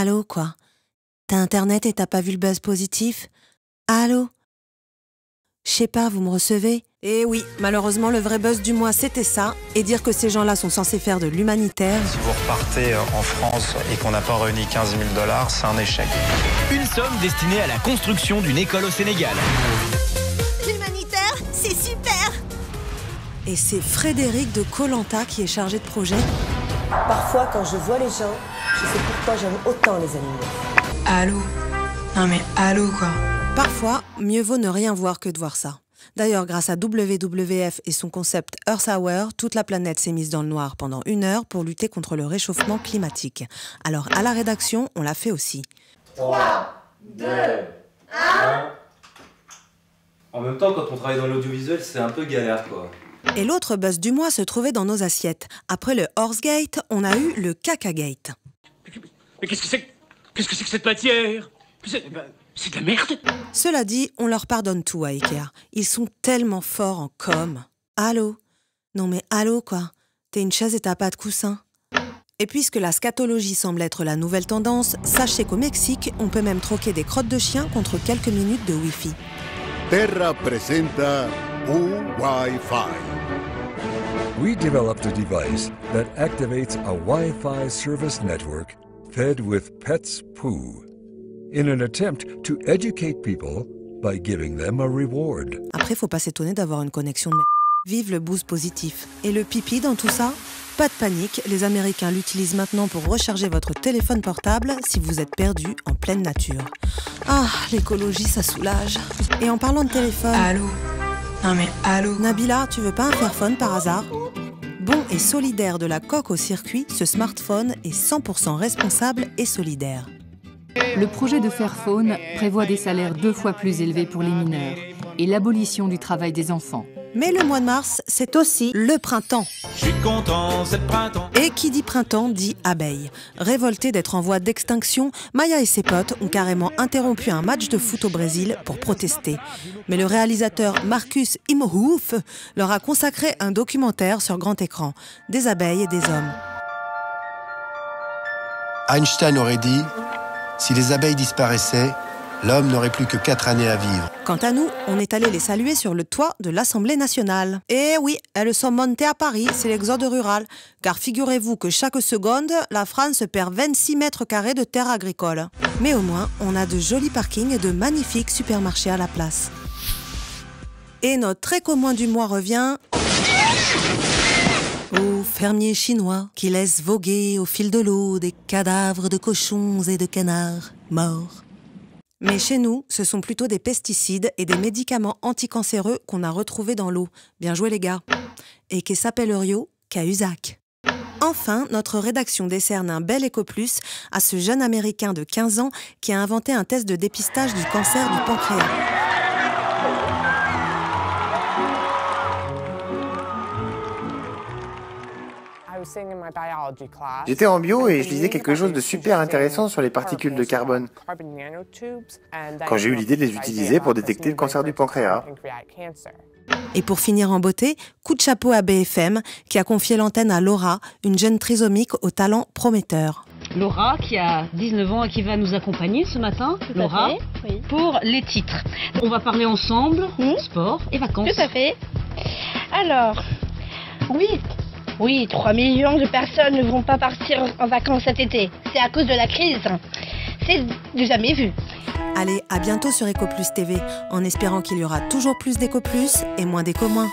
Allô, quoi? T'as internet et t'as pas vu le buzz positif? Allô? Je sais pas, vous me recevez? Eh oui, malheureusement, le vrai buzz du mois, c'était ça. Et dire que ces gens-là sont censés faire de l'humanitaire... Si vous repartez en France et qu'on n'a pas réuni 15 000 $, c'est un échec. Une somme destinée à la construction d'une école au Sénégal. L'humanitaire, c'est super! Et c'est Frédéric de Koh Lanta qui est chargé de projet. Parfois, quand je vois les gens, je sais pourquoi j'aime autant les animaux. Allô? Non mais allô, quoi. Parfois, mieux vaut ne rien voir que de voir ça. D'ailleurs, grâce à WWF et son concept Earth Hour, toute la planète s'est mise dans le noir pendant 1 heure pour lutter contre le réchauffement climatique. Alors, à la rédaction, on l'a fait aussi. 3, 2, 1... En même temps, quand on travaille dans l'audiovisuel, c'est un peu galère, quoi. Et l'autre buzz du mois se trouvait dans nos assiettes. Après le Horsegate, on a eu le Cacagate. Mais qu'est-ce que c'est que cette matière? C'est de la merde. Cela dit, on leur pardonne tout à Ikea. Ils sont tellement forts en com. Allô? Non mais allô, quoi? T'es une chaise et t'as pas de coussin? Et puisque la scatologie semble être la nouvelle tendance, sachez qu'au Mexique, on peut même troquer des crottes de chien contre quelques minutes de Wi-Fi. Terra presenta Wi-Fi. We developed a device that activates a Wi-Fi service network fed with pets' poo in an attempt to educate people by giving them a reward. Après, faut pas s'étonner d'avoir une connexion de merde. Vive le boost positif. Et le pipi dans tout ça? Pas de panique, les Américains l'utilisent maintenant pour recharger votre téléphone portable si vous êtes perdu en pleine nature. Ah, l'écologie, ça soulage. Et en parlant de téléphone... Allô? Non mais allô? Nabila, tu veux pas un Fairphone par hasard? Bon et solidaire de la coque au circuit, ce smartphone est 100% responsable et solidaire. Le projet de Fairphone prévoit des salaires 2 fois plus élevés pour les mineurs et l'abolition du travail des enfants. Mais le mois de mars, c'est aussi le printemps. Je suis content, c'est le printemps. Et qui dit printemps dit abeille. Révoltés d'être en voie d'extinction, Maya et ses potes ont carrément interrompu un match de foot au Brésil pour protester. Mais le réalisateur Marcus Imhoff leur a consacré un documentaire sur grand écran, des abeilles et des hommes. Einstein aurait dit « Si les abeilles disparaissaient, l'homme n'aurait plus que 4 années à vivre. » Quant à nous, on est allé les saluer sur le toit de l'Assemblée nationale. Et oui, elles sont montées à Paris, c'est l'exode rural. Car figurez-vous que chaque seconde, la France perd 26 mètres carrés de terre agricole. Mais au moins, on a de jolis parkings et de magnifiques supermarchés à la place. Et notre éco-moins du mois revient... aux fermiers chinois qui laissent voguer au fil de l'eau des cadavres de cochons et de canards morts. Mais chez nous, ce sont plutôt des pesticides et des médicaments anticancéreux qu'on a retrouvés dans l'eau. Bien joué les gars. Et qui s'appellerions Cahuzac. Enfin, notre rédaction décerne un bel éco-plus à ce jeune Américain de 15 ans qui a inventé un test de dépistage du cancer du pancréas. J'étais en bio et je lisais quelque chose de super intéressant sur les particules de carbone. Quand j'ai eu l'idée de les utiliser pour détecter le cancer du pancréas. Et pour finir en beauté, coup de chapeau à BFM qui a confié l'antenne à Laura, une jeune trisomique au talent prometteur. Laura qui a 19 ans et qui va nous accompagner ce matin, Laura, oui, pour les titres. On va parler ensemble, sport et vacances. Tout à fait. Alors, oui, 3 millions de personnes ne vont pas partir en vacances cet été. C'est à cause de la crise. C'est du jamais vu. Allez, à bientôt sur Ecoplus TV, en espérant qu'il y aura toujours plus d'Ecoplus et moins d'Eco-moins.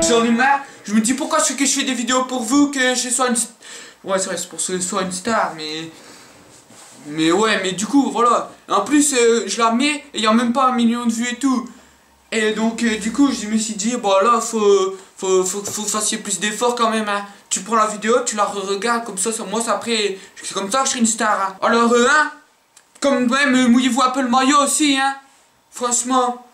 J'en ai marre, je me dis pourquoi je fais des vidéos pour vous, que je sois une... Ouais, c'est vrai, c'est pour que je sois une star, mais ouais, mais du coup, voilà. En plus, je la mets et il n'y a même pas 1 million de vues et tout. Et donc, du coup, je me suis dit, bon là, faut fassiez plus d'efforts quand même, hein. Tu prends la vidéo, tu la re-regardes, comme ça, moi, après, c'est comme ça que je serai une star, hein. Alors, hein, comme même, mouillez-vous un peu le maillot aussi, hein. Franchement.